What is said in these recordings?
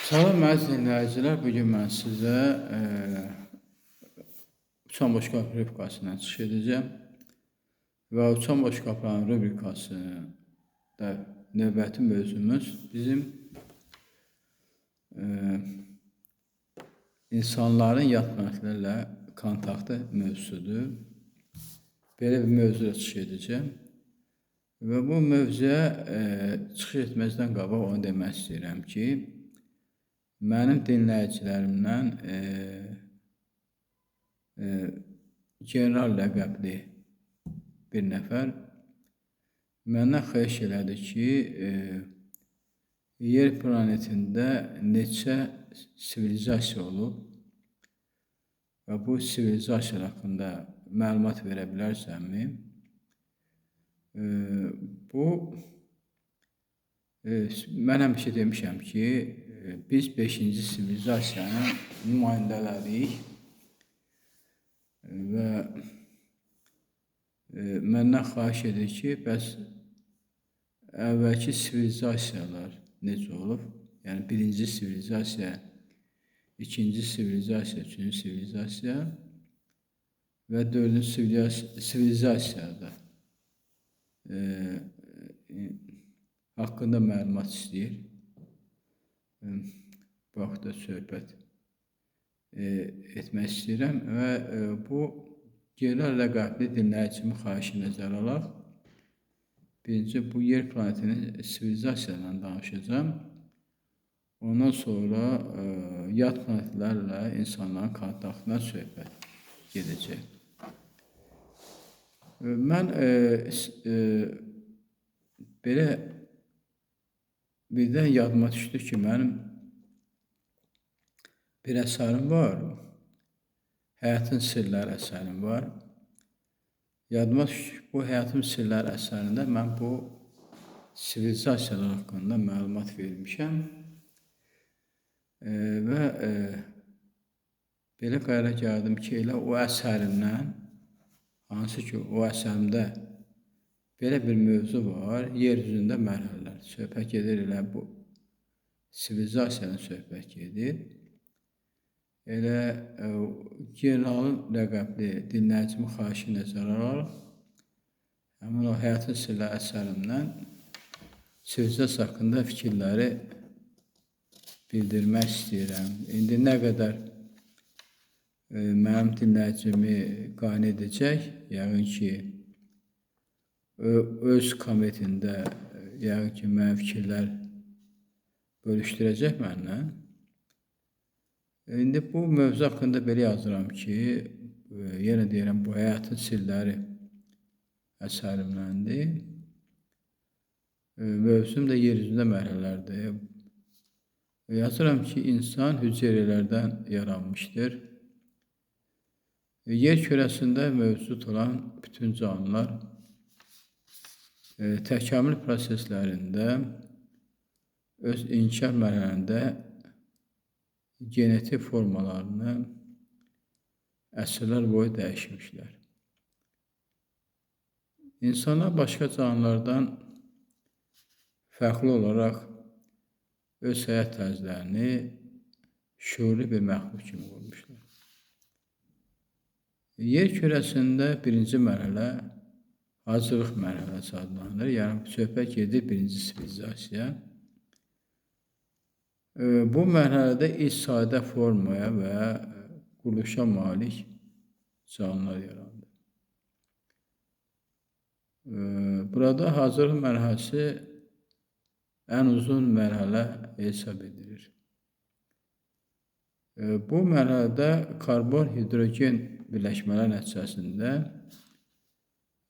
Salam əziz dinləyicilər, bugün mən sizə Uçan Boşqab rubrikasından çıxış edəcəm və Uçan Boşqabların rubrikasında növbəti mövzumuz bizim insanların yad planetlərlə kontaktı mövzusudur. Belə bir mövzuya çıxış edəcəm və bu mövzuya çıxış etməzdən qabaq onu demək istəyirəm ki, mənim dinləyicilərimdən general ləqəbli bir nəfər məndən xahiş elədi ki, yer planetində neçə sivilizasiya olub və bu sivilizasiyalar haqqında məlumat verə bilərsənmi? Mən həmişə demişəm ki, biz 5-ci sivilizasiyanın nümayəndələriyik və məndən xahiş edir ki, bəs əvvəlki sivilizasiyalar necə olub? Yəni, 1-ci sivilizasiya, 2-ci sivilizasiya, 3-cü sivilizasiya və 4-cü sivilizasiyada haqqında məlumat istəyir. Bu haqda söhbət etmək istəyirəm və bu general ləqəbli dinləyicimi xahişi nəzərə alaq. Birinci, bu yer planetinin sivilizasiyalarından danışacağım. Ondan sonra yad planetlərlə insanların kontaktına söhbət gedəcək. Mən belə birdən yadıma düşdü ki, mənim bir əsərim var, Həyatın Sirləri əsərim var. Yadıma düşdü ki, bu Həyatın Sirləri əsərində mən bu sivilizasiyalar haqqında məlumat vermişəm və belə qərara gəldim ki, elə o əsərimdən, hansı ki, o əsərimdə belə bir mövzu var, yer üzündə mərhələlər. Söhbət gedir elə bu sivilizasiyadan söhbət gedir. Elə generalın ləqəbli dinləyicimi xahişi nəzərə alaraq, həmin o Həyatın Sirləri əsərimdən sivilizasiya haqqında fikirləri bildirmək istəyirəm. İndi nə qədər mənim dinləyicimi qane edəcək, yəqin ki, öz kommentində yəqin ki, mənim fikirlər bölüşdürəcək mənlə. İndi bu mövzu haqqında belə yazıram ki, yenə deyirəm, bu Həyatın Sirləri əsərimdəndir. Mövzum da yer üzündə mərhələlərdir. Yazıram ki, insan hüceyrələrdən yaranmışdır. Yer kürəsində mövcud olan bütün canlılar təkamül proseslərində öz inkişaf mərhələlərində genetik formalarını əsrlər boyu dəyişmişlər. İnsanlar başqa canlılardan fərqli olaraq öz həyat tərzlərini şüurlu bir məxluq kimi qurmuşlar. Yer kürəsində birinci mərhələ hazırlıq mərhələsi adlanır. Yəni, söhbət gedir birinci sivilizasiya. Bu mərhələdə ilk sadə formaya və quruluşa malik canlılar yarandı. Burada hazırlıq mərhələsi ən uzun mərhələ hesab edilir. Bu mərhələdə karbon-hidrogen birləşmələr nəticəsində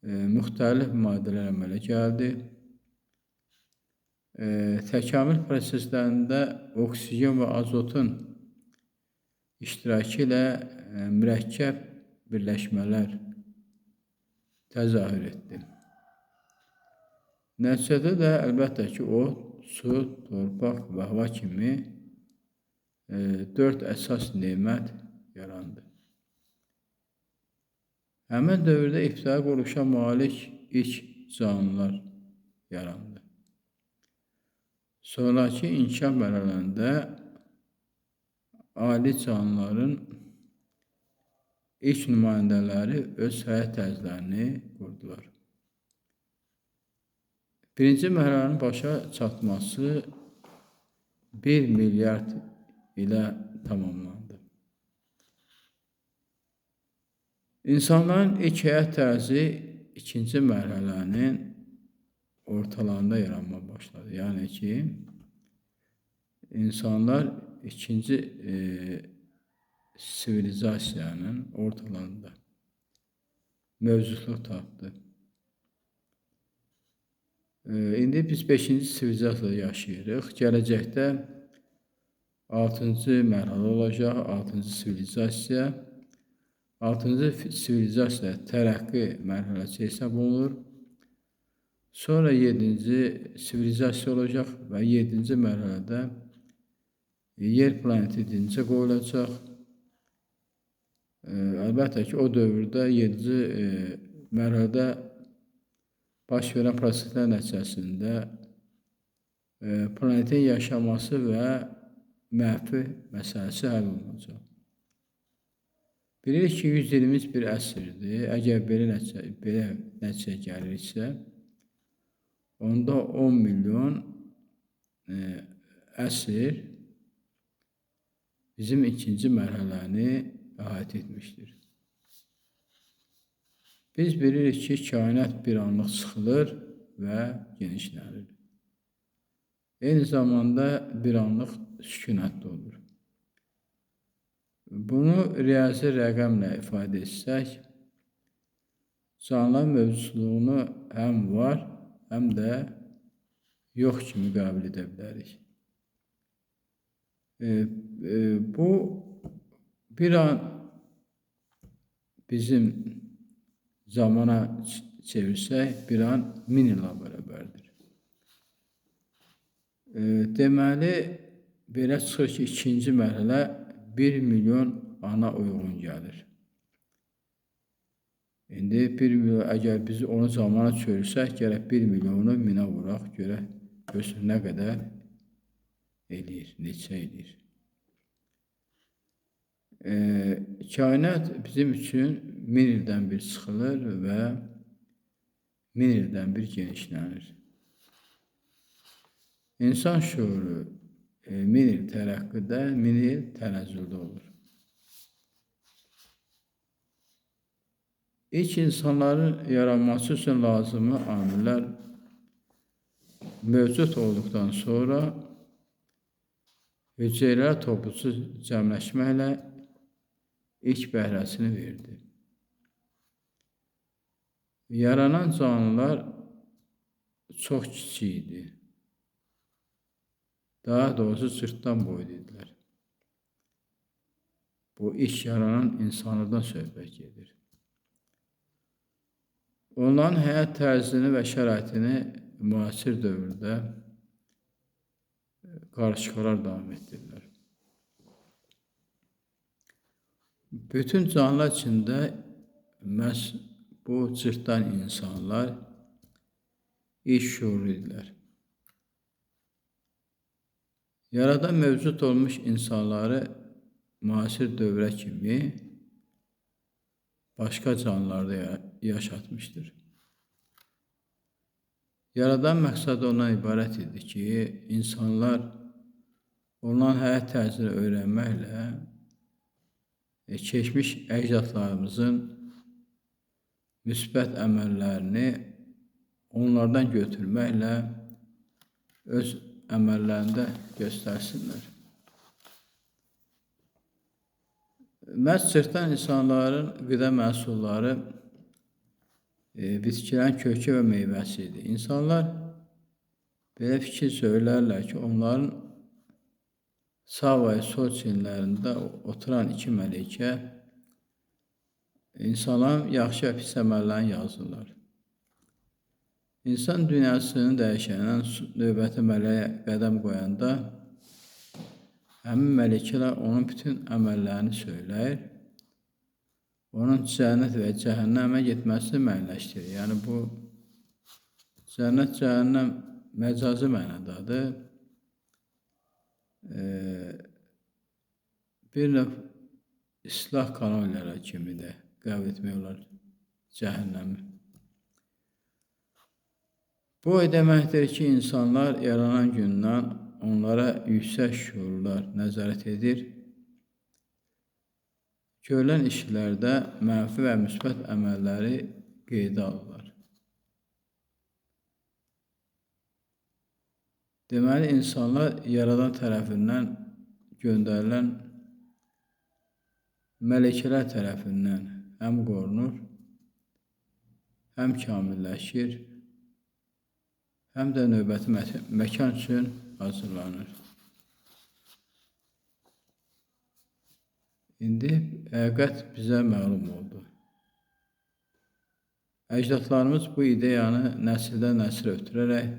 müxtəlif maddələr əmələ gəldi. Təkamül proseslərində oksigen və azotun iştirakı ilə mürəkkəb birləşmələr təzahür etdi. Nəticədə də əlbəttə ki, od, su, torpaq və hava kimi 4 əsas nemət yarandı. Həmin dövrdə ibtidai quruluşa malik ilk canlılar yarandı. Sonraki inkişaf mərhələlərində ali canlıların ilk nümayəndələri öz həyat tərzlərini qurdular. Birinci mərhələnin başa çatması 1 milyard ilə tamamlandı. İnsanların ilk həyat tərzi ikinci mərhələnin ortalarında yaranmaya başladı. Yəni ki, insanlar ikinci sivilizasiyanın ortalarında mövcudluq tapdı. İndi biz 5-ci sivilizasiyada yaşayırıq. Gələcəkdə 6-cı mərhələ olacaq, 6-cı sivilizasiya. 6-cı sivilizasiya tərəqqi mərhələsi hesab olunur. Sonra 7-ci sivilizasiya olacaq və 7-ci mərhələdə yer planeti dincə qoyulacaq. Əlbəttə ki, o dövrdə 7-ci mərhələdə baş verən proseslər nəticəsində planetin yaşaması və məhvi məsələsi həll olunacaq. Bilirik ki, 100 ilimiz bir əsrdir. Əgər belə nəticə gəlirsə, onda 10 milyon əsr bizim ikinci mərhələni əhatə etmişdir. Biz bilirik ki, kainat bir anlıq sıxılır və genişlənir. Eyni zamanda bir anlıq sükunətdə olur. Bunu riyazi rəqəmlə ifadə etsək, canlıların mövcudluğunu həm var, həm də yox kimi qəbul edə bilərik. Bu bir an bizim zamana çevirsək, bir an 1000 ilə bərabərdir. Deməli, belə çıxır ki, ikinci mərhələ 1 milyon ana uyğun gəlir. İndi 1 milyon, əgər biz onu zamana çevirsək, gərək 1 milyonu 1000-ə vuraq, görsün nə qədər eləyir, neçə eləyir. Kainat bizim üçün 1000 ildən bir sıxılır və 1000 ildən bir genişlənir. İnsan şüuru 1000 il tərəqqidə, 1000 il tənəzzüldə olur. İlk insanların yaranması üçün lazımı amillər mövcud olduqdan sonra hüceyrələr toplusu cəmləşməklə ilk bəhrəsini verdi. Yaranan canlılar çox kiçik idi. Daha doğrusu cırtdan boyda idilər. Bu ilk yaranan insanlardan söhbət gedir. Onların həyat tərzini və şəraitini müasir dövrdə qarışıqlar davam etdirirlər. Bütün canlılar içində məhz bu cırtdan insanlar ilk şuurlu idilər. Yaradan mövcud olmuş insanları müasir dövrə kimi başqa canlılarda yaşatmışdır. Yaradan məqsədi ondan ibarət idi ki, insanlar onların həyat tərzini öyrənməklə keçmiş əcdadlarımızın müsbət əməllərini onlardan götürməklə öz əməllərində göstərsinlər. Məhz cırtdan insanların qida məhsulları bitkilərin kökü və meyvəsi idi. İnsanlar belə fikir söylərlər ki, onların sağ və sol çiyinlərində oturan iki məlikə insanların yaxşı və pis əməllərini yazırlar. İnsan dünyasını dəyişənən növbəti mələyə qədəm qoyanda həmin məlikələr onun bütün əməllərini söyləyir, onun cənnət və cəhənnəmə getməsini müəyyənləşdirir. Yəni bu cənnət, cəhənnəm məcazi mənadadır. bir növ islah koloniyaları kimi də qəbul etmək olar cəhənnəmi. Bu o deməkdir ki, insanlar yaranan gündən onlara yüksək şüurlar nəzarət edir. Görülən işlərdə mənfi və müsbət əməlləri qeydə alırlar. Deməli, insanlar Yaradan tərəfindən göndərilən mələkələr tərəfindən həm qorunur, həm kamilləşir, həm də növbəti məkan üçün hazırlanır. İndi həqiqət bizə məlum oldu. Əcdadlarımız bu ideyanı nəsildən nəsil ötürərək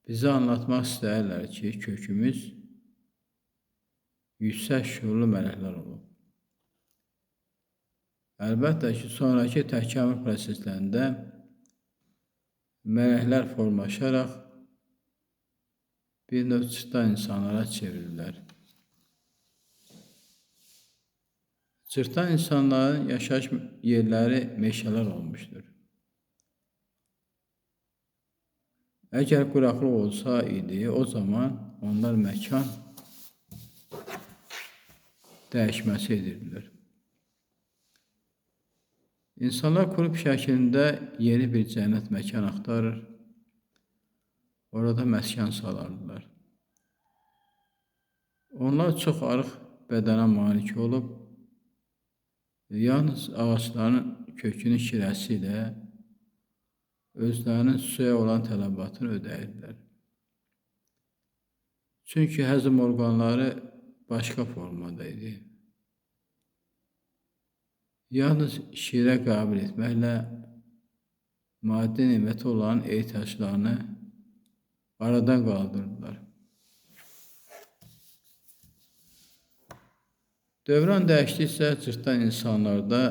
bizə anlatmaq istəyirlər ki, kökümüz yüksək şüurlu mələklər olub. Əlbəttə ki, sonraki təkamül proseslərində mələklər formalaşaraq bir növ cırtdan insanlara çevrilirlər. Cırtdan insanların yaşayış yerləri meşələr olmuşdur. Əgər quraqlıq olsa idi, o zaman onlar məkan dəyişməsi edirdilər. İnsanlar qrup şəklində yeni bir cənnət məkan axtarır, orada məskan salardılar. Onlar çox arıq bədənə malik olub, yalnız ağaçların kökünün şirəsi ilə özlərinin suya olan tələbatını ödəyirlər. Çünki həzm orqanları başqa formada idi. Yalnız şirə qəbul etməklə maddi niməti olan ehtiyaclarını aradan qaldırdılar. Dövran dəyişdikcə cırtdan insanlarda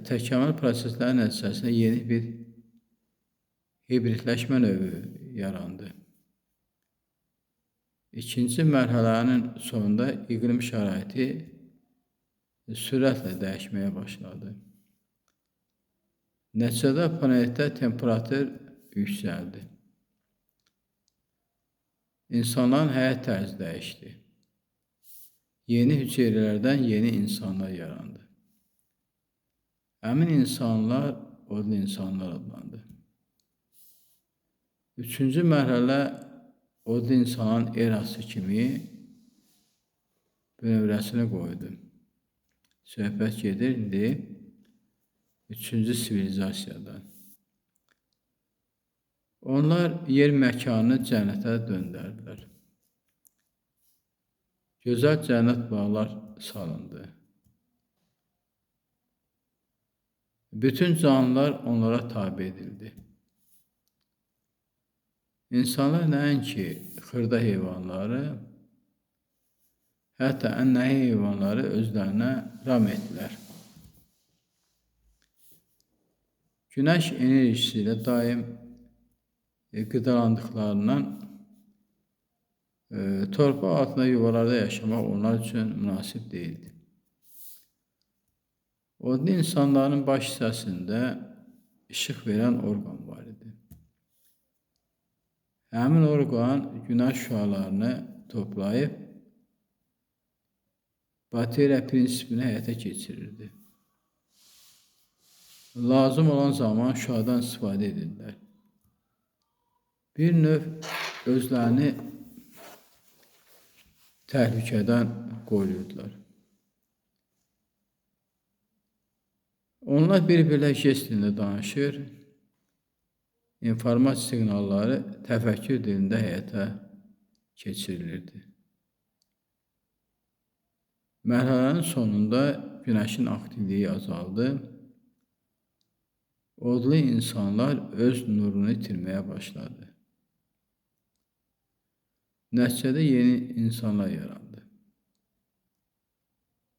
təkamül prosesləri nəticəsində yeni bir hibridləşmə növü yarandı. İkinci mərhələnin sonunda iqlim şəraiti sürətlə dəyişməyə başladı. Nəticədə planetdə temperatur yüksəldi. İnsanların həyat tərzi dəyişdi. Yeni hüceyrələrdən yeni insanlar yarandı. Həmin insanlar odlu insanlar adlandı. Üçüncü mərhələ odlu insanın erası kimi bünövrəsini qoydu. Söhbət gedir indi üçüncü sivilizasiyadan. Onlar yer məkanını cənnətə döndərdilər. Gözəl cənnət bağlar salındı. Bütün canlılar onlara tabe edildi. İnsanlar nəinki xırda heyvanları, hətta ən nəhi heyvanları özlərinə ram etdilər. Günəş enerjisi ilə daim qidalandıqlarından torpaq altında yuvalarda yaşamaq onlar üçün münasib deyildi. Odlu insanların baş hissəsində işıq verən orqan var idi. Həmin orqan günəş şüalarını toplayıb bateriya prinsipini həyata keçirirdi. Lazım olan zaman şüadan istifadə edirlər. Bir növ özlərini təhlükədən qoruyurdular. Onlar bir-birlə jest dilində danışır, informasiya siqnalları təfəkkür dilində həyata keçirilirdi. Mərhələnin sonunda günəşin aktivliyi azaldı, odlu insanlar öz nurunu itirməyə başladı. Nəticədə yeni insanlar yarandı.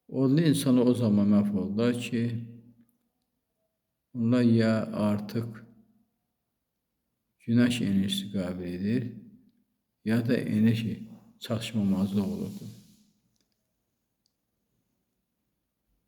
Odlu insanlar o zaman məhv oldular ki, onlar ya artıq günəş enerjisi qəbul edir, ya da enerji çatışmamazlıq olurdu.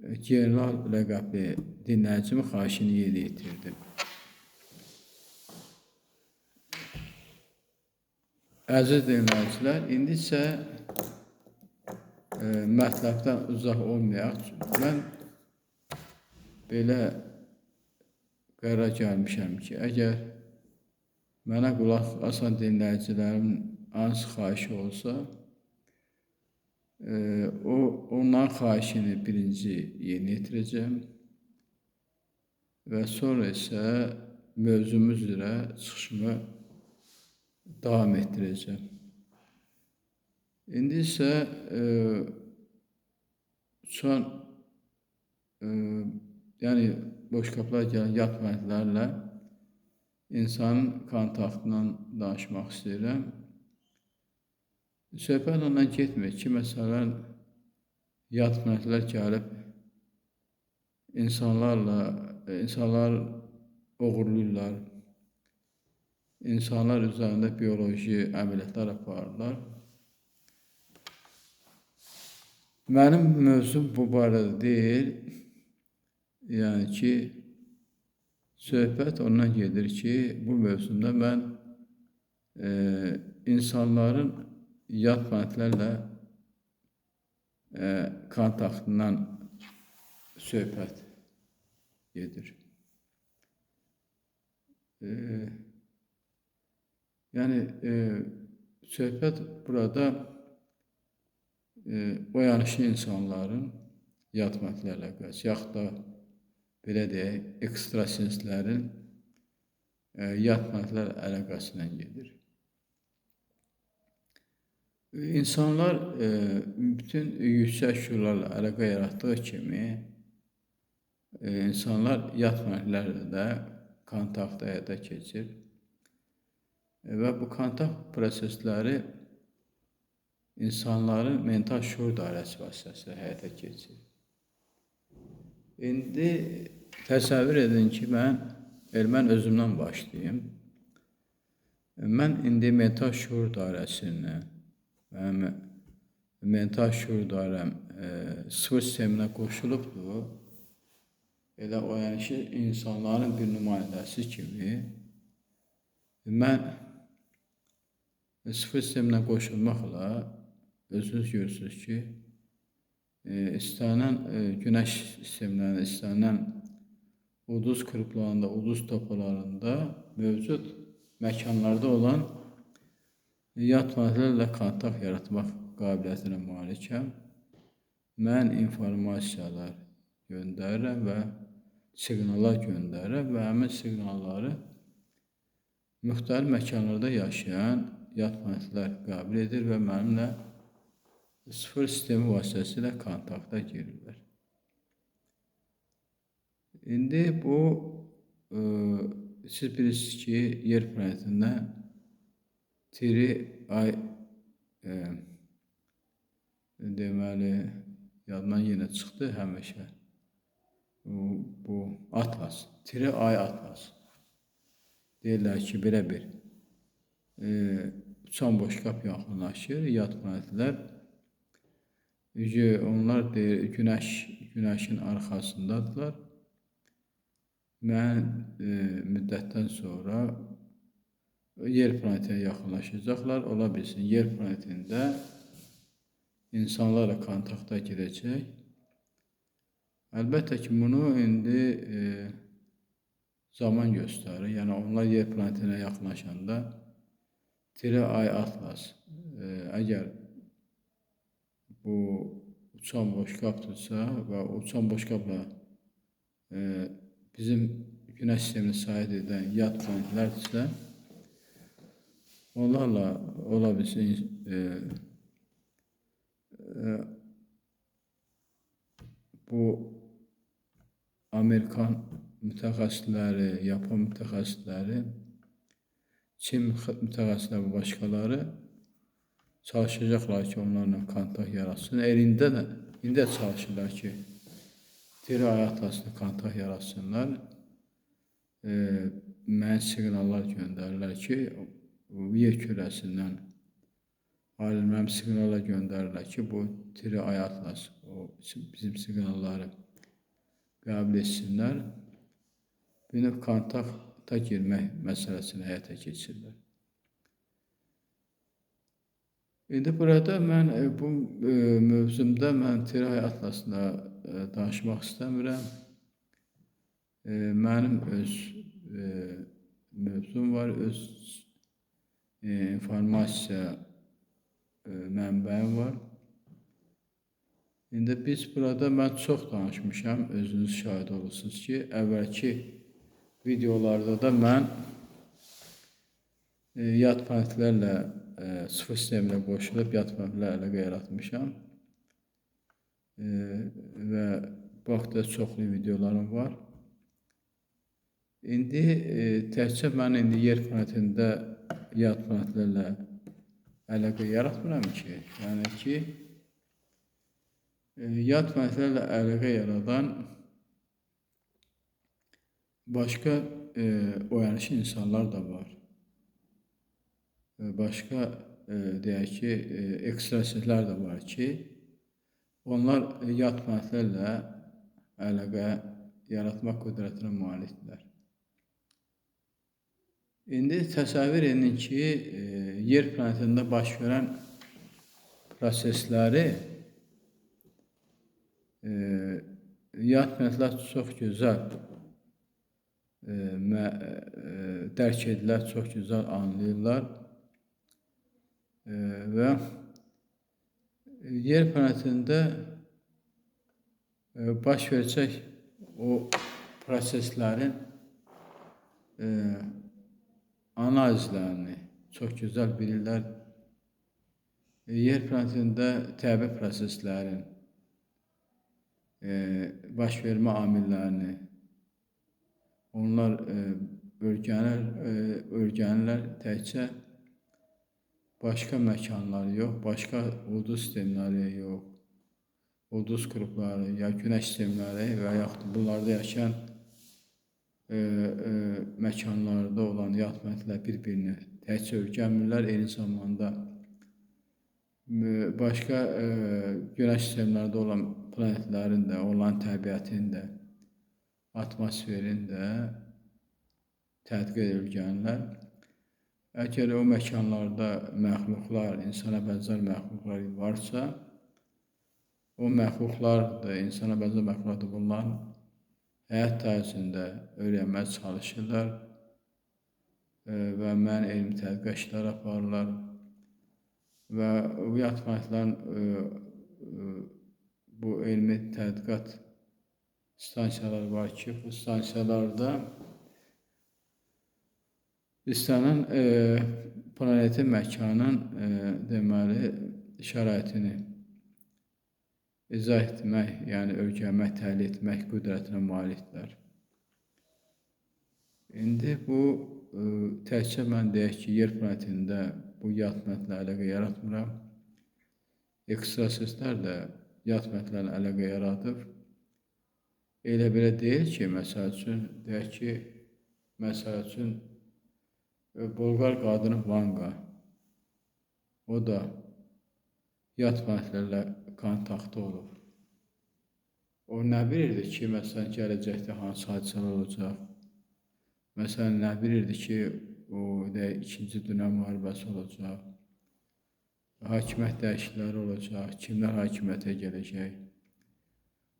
general ləqəbli dinləyicimin xahişini yerinə yetirdim. Əziz dinləyicilər, indi isə mətləbdən uzaq olmayaq. Mən belə qərara gəlmişəm ki, əgər mənə qulaq asan dinləyicilərimin hansı xahişi olsa, onların xahişini birinci yerinə yetirəcəm və sonra isə mövzumuz üzrə çıxışımı davam etdirəcəm. İndi isə son yəni boşqablara gələn yad məddələrlə insanın kontaktından danışmaq istəyirəm. Söhbət ondan getmir ki, məsələn, yad məddələr gəlib insanlar oğurlayırlar, insanlar üzərində bioloji əməliyyatlar aparırlar. Mənim mövzum bu barədə deyil. Yəni ki, söhbət ondan gedir ki, bu mövzumda mən insanların yad məddələrlə kontaktından söhbət gedir. Yəni söhbət burada oyanışlı insanların yad məddələrlə əlaqəsi, yaxud da belə deyək, ekstrasenslərin yad məddələr əlaqəsindən gedir. İnsanlar bütün yüksək şüurlarla əlaqə yaratdığı kimi, insanlar yad məddələrlə də kontakt həyata keçir və bu kontakt prosesləri insanların mental şüur dairəsi vasitəsilə həyata keçir. İndi təsəvvür edin ki, mən özümdən başlayayım. Mən indi mental şüur dairəsindən, mənim mental şüur dairəm sıfır sisteminə qoşulubdur. Elə oyanışı insanların bir nümayəndəsi kimi mən sıfır sisteminə qoşulmaqla özünüz görürsünüz ki, istənilən günəş sistemlərində, istənilən ulduz qruplarında, ulduz topalarında mövcud məkanlarda olan yad məddələrlə kontakt yaratmaq qabiliyyətinə malikəm. Mən informasiyalar göndərirəm və siqnallar göndərirəm və həmin siqnalları müxtəlif məkanlarda yaşayan yad məddələr qəbul edir və mənimlə sıfır sistemi vasitəsilə kontakta girirlər. İndi bu, siz bilirsiniz ki, yer planetində tiri ay, deməli, yadımdan yenə çıxdı həmişə. Bu atlas, tiri ay atlas. Deyirlər ki, belə bir uçan boşqab yaxınlaşır, yad planetlər. Onlar deyir, günəşin arxasındadırlar. Mən müddətdən sonra yer planetinə yaxınlaşacaqlar. Ola bilsin, yer planetində insanlarla kontakta girəcək. Əlbəttə ki, bunu indi zaman göstərir. Yəni, onlar yer planetinə yaxınlaşanda tiri ay atlas, əgər bu uçan boşqabdırsa və uçan boşqabla bizim günəş sistemini səyahət edən yad planetlərdirsə, onlarla ola bilsin bu Amerikan mütəxəssisləri, Yapon mütəxəssisləri, Çin mütəxəssisləri və başqaları çalışacaqlar ki, onlarla kontakt yaratsın. İndi də çalışırlar ki, tiri ay atlasına kontakt yaratsınlar. Mənə siqnallar göndərirlər ki, yer kürəsindən alimlərim siqnallar göndərirlər ki, bu tiri ay atlas, bizim siqnalları qəbul etsinlər. Bir növ kontakta girmək məsələsini həyata keçirirlər. İndi burada mən bu mövzumda mən Tiray Atlasına danışmaq istəmirəm. Mənim öz mövzum var, öz informasiya mənbəyim var. İndi biz burada mən çox danışmışam, özünüz şahid olursunuz ki, əvvəlki videolarda da mən yad planetlərlə sıfır sisteminə qoşulub yad planetlərlə əlaqə yaratmışam. Və bu haqda çoxlu videolarım var. İndi təkcə mən yer planetində yad planetlərlə əlaqə yaratmıram ki, yəni ki, yad planetlərlə əlaqə yaradan başqa oyanışı insanlar da var. Başqa deyək ki, ekstrasenslər də var ki, onlar yad planetlərlə əlaqə yaratmaq qüdrətinə malikdirlər. İndi təsəvvür edin ki, yer planetində baş verən prosesləri yad planetlər çox gözəl dərk edirlər, çox gözəl anlayırlar. Və yer planetində baş verəcək o proseslərin analizlərini çox gözəl bilirlər. Yer planetində təbii proseslərin baş vermə amillərini onlar öyrənirlər təkcə başqa məkanları yox, başqa ulduz sistemləri yox, ulduz qrupları, ya günəş sistemləri və yaxud bunlarda yaşayan məkanlarda olan yad planetlər bir-birini təkcə öyrənmirlər, eyni zamanda başqa günəş sistemlərdə olan planetlərin də, onların təbiətinin də, atmosferin də tədqiq öyrənirlər. Əgər o məkanlarda məxluqlar, insana bənzər məxluqlar varsa, o məxluqlar da, insana bənzər məxluqlar da bunların həyat tərzində öyrənməyə çalışırlar və müəyyən elmi tədqiq işlər aparırlar. Və bu yad planetlərin bu elmi tədqiqat stansiyaları var ki, bu stansiyalarda istənilən planetin, məkanın deməli şəraitini izah etmək, yəni öyrənmək, təhlil etmək qüdrətinə malikdirlər. İndi bu təkcə mən deyək ki, yer planetində bu yad planetlə əlaqə yaratmıram. Ekstrasenslər də yad planetlərlə əlaqə yaradıb. Elə belə deyil ki, məsəl üçün, deyək ki, məsəl üçün, Bolqar qadını Vanga, o da yad planetlərlə kontaktda olub. O nə bilirdi ki, məsələn, gələcəkdə hansı hadisələr olacaq? Məsələn, nə bilirdi ki, o ikinci dünya müharibəsi olacaq, hakimiyyət dəyişiklikləri olacaq, kimlər hakimiyyətə gələcək,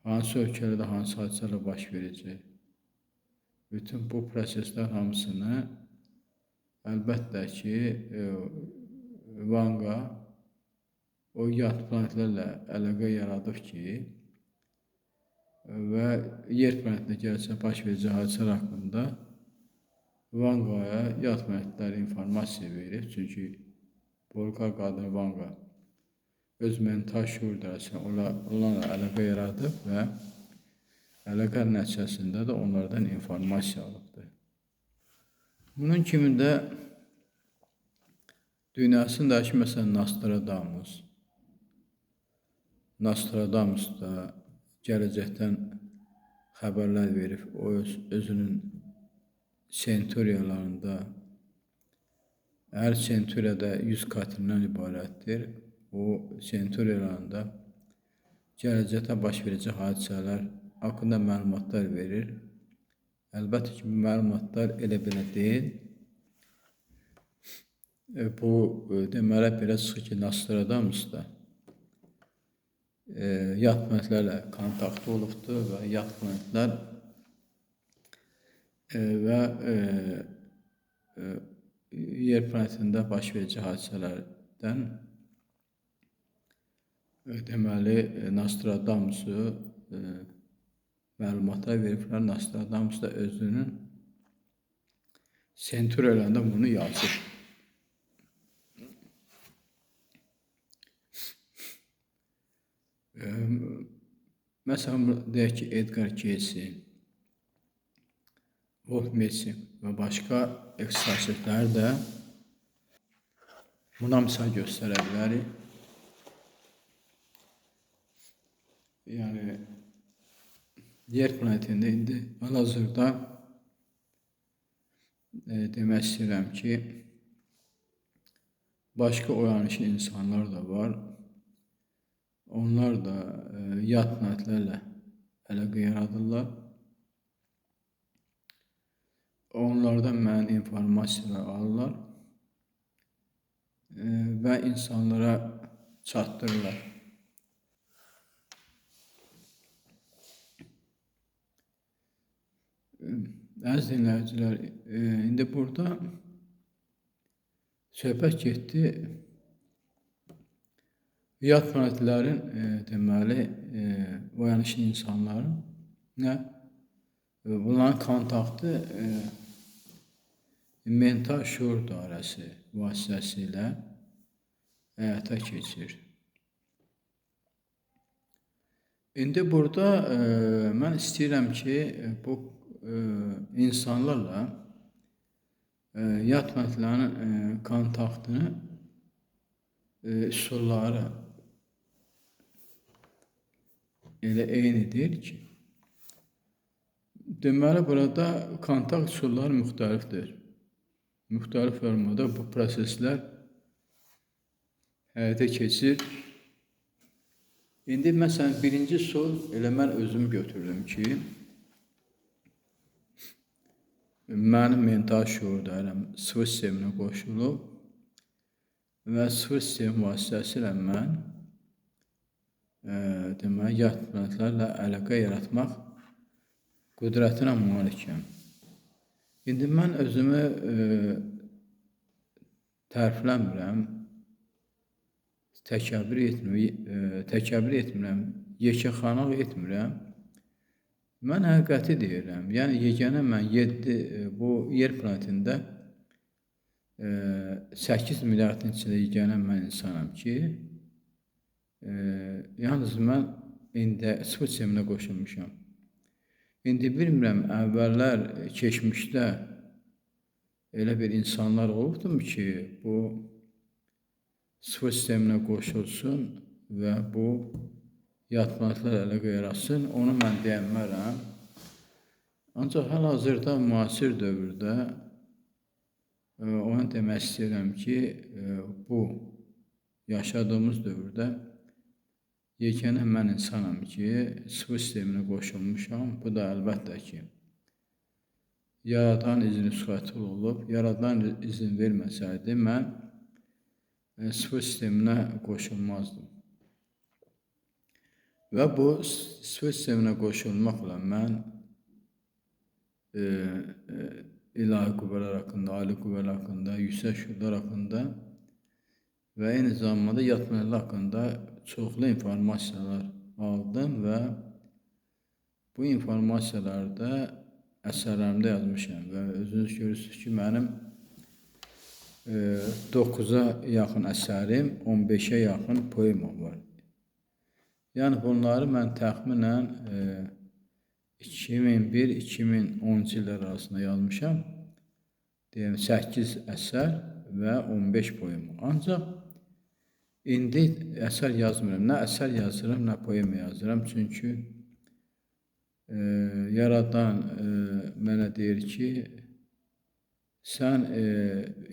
hansı ölkələrdə hansı hadisələr baş verəcək? Bütün bu proseslər hamısını əlbəttə ki, Vanga o yad planetlərlə əlaqə yaradıb ki, və yer planetində gələcək baş verəcək hadisələr haqqında Vangaya yad planetlər informasiya verib. Çünki Bolqar qadını Vanga öz mental şuur dərəcəsində onlarla əlaqə yaradıb və əlaqə nəticəsində də onlardan informasiya alıbdır. Bunun kimi də dünyasındakı məsələn Nostradamus da gələcəkdən xəbərlər verib. O özünün senturiyalarında, hər senturiyada 100 katrindən ibarətdir. O senturiyalarında gələcəkdə baş verəcək hadisələr haqqında məlumatlar verir. Əlbəttə ki, bu məlumatlar elə belə deyil. Bu deməli belə çıxır ki, Nostradamus da yad planetlərlə kontaktı olubdur və yad planetlər və yer planetində baş verəcək hadisələrdən deməli Nostradamusu məlumatlar veriblər. Nostradamus da özünün Centurion'da bunu yazır. Məsələn, deyək ki, Edgar Cayce, Wolf Messing və başqa ekstrasenslər də buna misal göstərə bilərik. Yəni, yer planetində indi hal-hazırda demək istəyirəm ki, başqa oyanışlı insanlar da var. Onlar da yad planetlərlə əlaqə yaradırlar. Onlardan müəyyən informasiyalar alırlar və insanlara çatdırırlar. Əziz dinləyicilər, indi burada söhbət getdi yad planetlərin deməli oyanışlı insanların bunların kontaktı mental şuur dairəsi vasitəsilə həyata keçir. İndi burada mən istəyirəm ki, bu insanlarla yad planetlərin kontaktını üsulları elə eynidir ki, deməli burada kontakt üsulları müxtəlifdir. Müxtəlif formada bu proseslər həyata keçir. İndi məsələn birinci üsul elə mən özüm götürdüm ki, mənim mental şuur dairəm sıvı sisteminə qoşulub və sıvı sistem vasitəsilə mən deməli yad planetlərlə əlaqə yaratmaq qüdrətinə malikəm. İndi mən özümü tərifləmirəm, təkəbbür etmirəm, yekəxanaq etmirəm. Mən həqiqəti deyirəm. Yəni yeganə mən bu yer planetində 8 milyardın içində yeganə mən insanam ki, yalnız mən indi sıvı sisteminə qoşulmuşam. İndi bilmirəm, əvvəllər keçmişdə elə bir insanlar olubdurmu ki, bu sıvı sisteminə qoşulsun və bu yad planetlər əlaqə yaratsın, onu mən deyənmərəm. Ancaq hal-hazırda müasir dövrdə onu demək istəyirəm ki, bu yaşadığımız dövrdə yeganə mən insanam ki, sıvı sisteminə qoşulmuşam. Bu da əlbəttə ki, Yaradan izni sürətli olub. Yaradan izin verməsəydi, mən sıvı sisteminə qoşulmazdım. Və bu sıvı sisteminə qoşulmaqla mən ilahi qüvvələr haqqında, ali qüvvələr haqqında, yüksək şuurlar haqqında və eyni zamanda yad planetlər haqqında çoxlu informasiyalar aldım və bu informasiyalarda əsərlərimdə yazmışam və özünüz görürsünüz ki, mənim 9-a yaxın əsərim, 15-ə yaxın poemam var. Yəni bunları mən təxminən 2001-2010 illər arasında yazmışam. 8 əsər və 15 poema. Ancaq indi əsər yazmıram. Nə əsər yazıram, nə poema yazıram. Çünki Yaradan mənə deyir ki, sən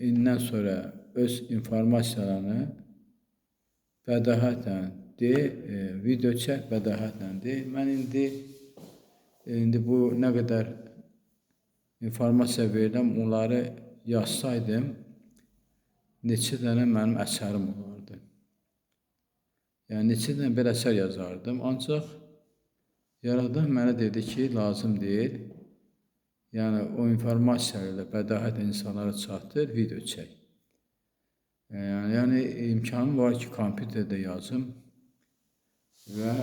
indən sonra öz informasiyalarını bədahətlə de, video çək, bədahətlə de. Mən indi İndi bu nə qədər informasiya verirəm, onları yazsaydım, neçə dənə mənim əsərim olardı. Yəni neçə dənə belə əsər yazardım. Ancaq yaradan mənə dedi ki, lazım deyil. Yəni o informasiya ilə bədahət insanlara çatdır, video çək. Yəni imkanım var ki, kompüterdə yazım və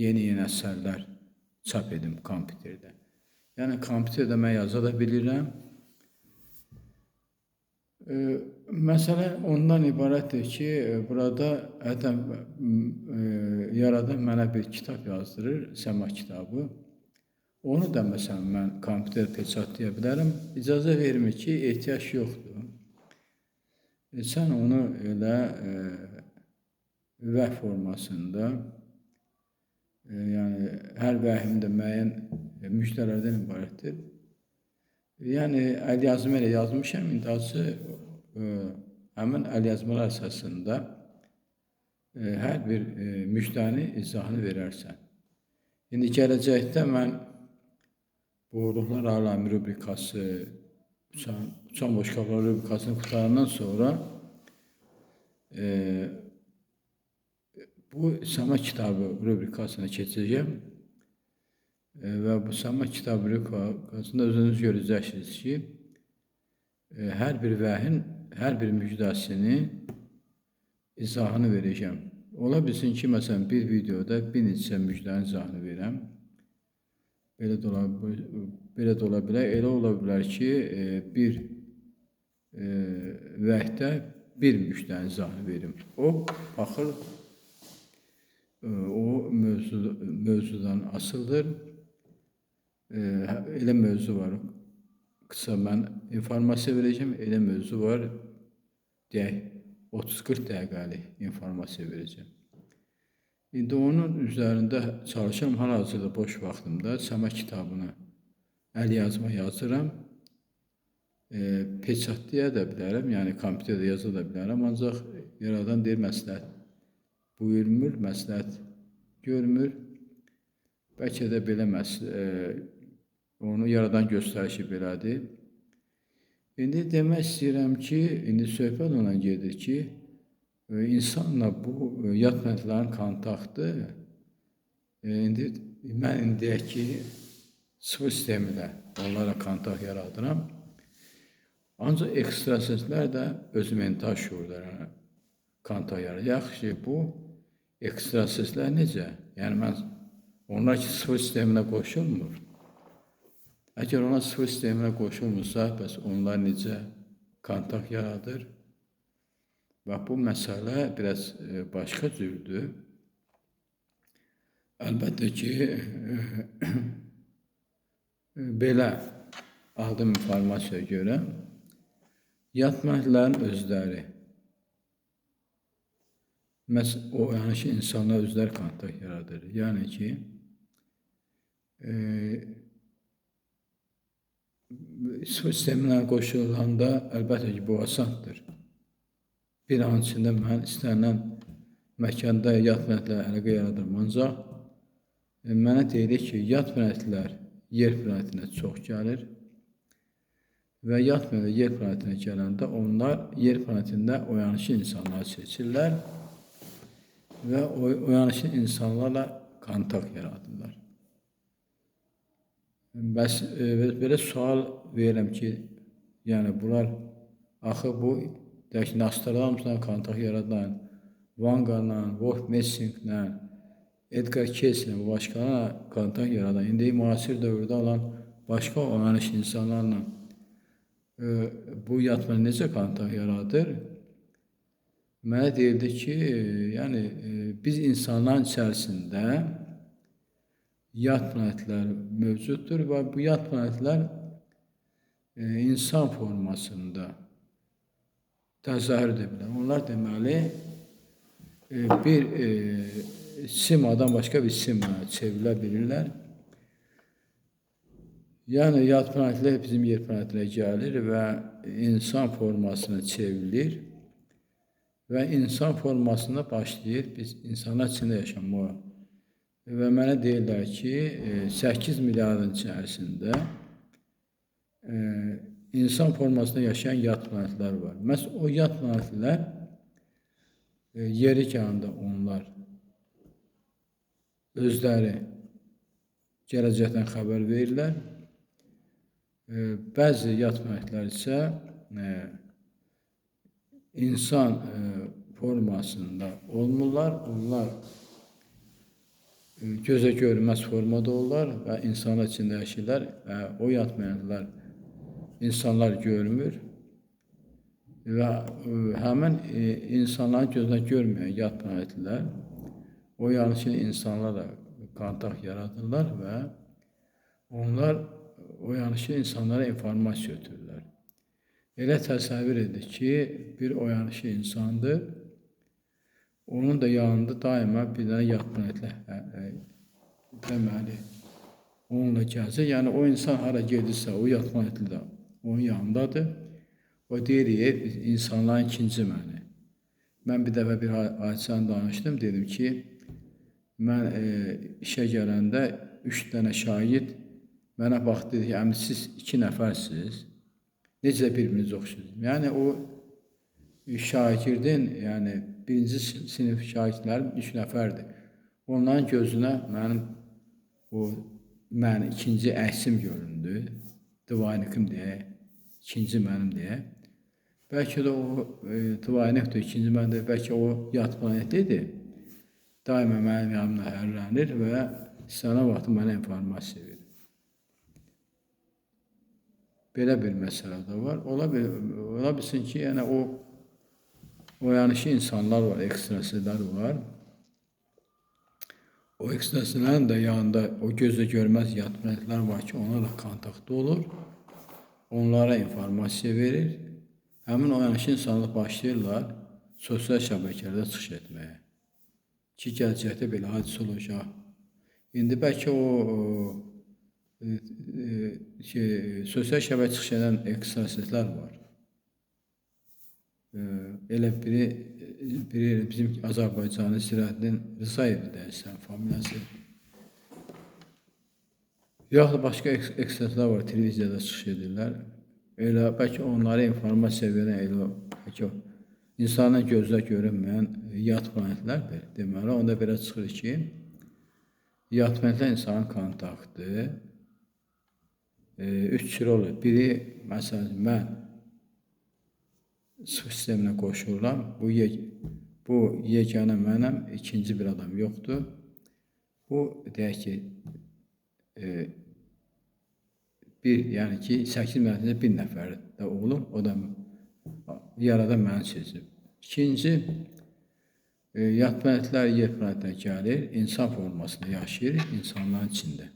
yeni əsərlər çap edim kompüterdə. Yəni kompüterdə mən yaza da bilirəm. Məsələ ondan ibarətdir ki, burada yaradan mənə bir kitab yazdırır, səma kitabı. Onu da məsələn mən kompüter peçatlaya bilərəm. İcazə vermir ki, ehtiyac yoxdur. Sən onu elə vəh formasında, yəni hər vəhim də müəyyən müjdələrdən ibarətdir. Yəni əlyazma ilə yazmışam, intihası həmin əlyazmalar əsasında hər bir müjdəni, izahını verərsən. İndi gələcəkdə mən bu Ruhlar Aləmi rubrikası, Uçan Boşqablar rubrikasını qutarandan sonra bu Səma kitabı rubrikasına keçəcəm və bu Səma kitabı rubrikasında özünüz görəcəksiniz ki, hər bir vəhin, hər bir müjdəsini, izahını verəcəm. Ola bilsin ki, məsələn, bir videoda bir neçə müjdənin izahını verəm. Belə də ola bilər. Elə ola bilər ki, bir vəhdə bir müjdənin izahını verim. O, baxır, o mövzudan asılıdır. Elə mövzu var. Qısa mən informasiya verəcəm. Elə mövzu var, deyək, 30-40 dəqiqəlik informasiya verəcəm. İndi onun üzərində çalışıram, hal-hazırda boş vaxtımda Səma kitabını əlyazma yazıram. Peçatlaya da bilərəm, yəni kompüterdə yaza da bilərəm. Ancaq yaradan deyir, məsləhət buyurmur, məsləhət görmür. Bəlkə də belə onu yaradan göstərişi belədir. İndi demək istəyirəm ki, indi söhbət ona gedir ki, insanla bu yad mədlərin kontaktı, indi mən deyək ki, sıfır sistemi ilə onlara kontakt yaradıram. Ancaq ekstrasenslər də öz mental şuurlarına kontakt yaradır. Yaxşı, bu ekstrasenslər necə? Yəni onlar ki, sıfır sisteminə qoşulmur. Əgər ona sıfır sisteminə qoşulmursa, bəs onlar necə kontakt yaradır? Və bu məsələ biraz başqa cürdür. Əlbəttə ki, belə aldığım informasiyaya görə yad mədlərin özləri, yəni ki, insanlar özləri kontakt yaradır. Yəni ki, sisteminə qoşulanda əlbəttə ki, bu asandır. Bir an içində mən istənilən məkanda yad planetlə əlaqə yaradıram. Ancaq mənə deyilir ki, yad planetlər yer planetinə çox gəlir və yad planetlər yer planetinə gələndə onlar yer planetində oyanışı insanları seçirlər və oyanışı insanlarla kontakt yaradırlar. Bəs belə sual verirəm ki, yəni bunlar axı bu deyək ki, Nostradamusla kontakt yaradan, Vanqala, Wolf Messinglə, Edgar Cayce'lə, başqalarına kontakt yaradan, indi müasir dövrdə olan başqa oyanış insanlarla bu yatma necə kontakt yaradır? Mənə deyildi ki, yəni biz insanların içərisində yad planetlər mövcuddur və bu yad planetlər insan formasında təzahür edə bilər. Onlar deməli bir simadan başqa bir simaya çevrilə bilirlər. Yəni yad planetlər bizim yer planetinə gəlir və insan formasına çevrilir və insan formasına başlayır biz insanlar içində yaşamağa. və mənə deyirlər ki, 8 milyardın içərisində insan formasında yaşayan yad planetlər var. Məhz o yad planetlər yeri gələndə onlar özləri gələcəkdən xəbər verirlər. Bəzi yad planetlər isə insan formasında olmurlar. Onlar gözə görünməz formada olurlar və insanlar içində yaşayırlar və o yad planetlər insanlar görmür və həmin insanların gözünə görməyən yad planetlər o yanlışın insanlarla kontakt yaradırlar və onlar o yanlışı insanlara informasiya ötürürlər. Elə təsəvvür edir ki, bir o yanlışı insandır, onun da yanında daima bir dənə yad planetlər deməli onunla gəzir. Yəni o insan hara gedirsə, o yad planetli də onun yanındadır. O deyir, insanların ikinci məni. Mən bir dəfə bir hadisəni danışdım, dedim ki, mən işə gələndə 3 dənə şagird mənə baxdı, dedi ki, əmi siz 2 nəfərsiniz, necə bir-birinizi oxşayırsınız. Yəni o şagirdin, yəni birinci sinif şagirdlərim 3 nəfərdir. Onların gözünə mənim ikinci əksim göründü, Dvaynikim deyə, ikinci mənim deyə. Bəlkə də o Dvaynikdir, ikinci mənim deyə, bəlkə o yad planetidir. Daima mənim yanımda hərlənir və istənilən vaxt mənə informasiya verir. Belə bir məsələ də var. Ola bilsin ki, yəni o yanlışı insanlar var, ekstrasilər var. O ekstrasillerin də yanında o gözlə görməz yad planetlər var ki, onlarla kontaktda olur, onlara informasiya verir. Həmin o yanlışı insanlar başlayırlar sosial şəbəkələrdə çıxış etməyə. Ki, gələcəkdə belə hadisə olacaq. İndi bəlkə o sosial şəbəkəyə çıxış edən ekstrasilər var. Elə biri bizim Azərbaycanın Sirəddin Rzayev deyəsən, familiyası. Yaxud başqa ekstrasilər var, televiziyada çıxış edirlər. Elə bəlkə onlara informasiya verən elə insanın gözlə görünməyən yad planetlərdir. Deməli, onda belə çıxır ki, yad planetlər insanın kontaktı 3 cür olur. Biri, məsələn, mən sisteminə qoşuluram. Bu yeganə mənəm, ikinci bir adam yoxdur. Bu, deyək ki, yəni ki, 8 milyardında bir nəfər də olub, o da yaradan məni seçib. İkinci, yad planetlər yer planetinə gəlir, insan formasında yaşayır, insanların içində.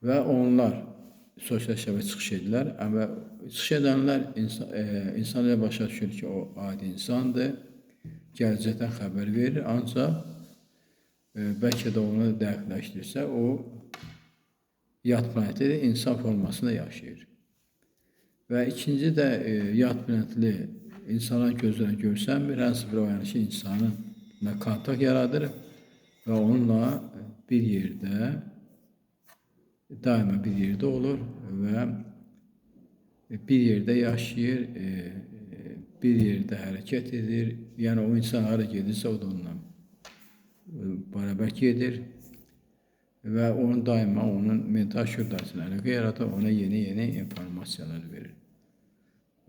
Və onlar sosial şəbəkəyə çıxış edirlər. Amma çıxış edənlər insanlara başa düşür ki, o adi insandır, gələcəkdən xəbər verir, ancaq bəlkə də onu dəqiqləşdirsə, o yad planetli insan formasında yaşayır. Və ikinci də yad planetli insanların gözlərinə görsənmir, hansı bir o yanlışı insanla kontakt yaradır və onunla bir yerdə daima bir yerdə olur və bir yerdə yaşayır, bir yerdə hərəkət edir. Yəni o insan hara gedirsə, o da onunla bərabər gedir və onun daima onun mental şüurdasına əlaqə yaradır, ona yeni informasiyalar verir.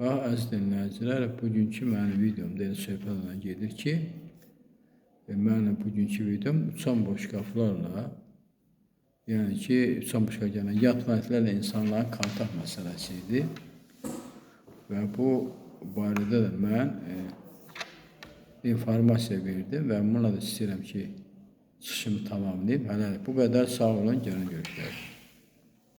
Və əziz dinləyicilər, bugünkü mənim videomda elə söhbət gedir ki, mənim bugünkü videom uçan boşqablarla, yəni ki, uçan boşqablarla yad planetlərlə insanların kontakt məsələsi idi və bu barədə də mən informasiya verdim və bununla da istəyirəm ki, çıxışımı tamamlayayım. Hələlik bu qədər, sağ olun, gəlin görüşürüz.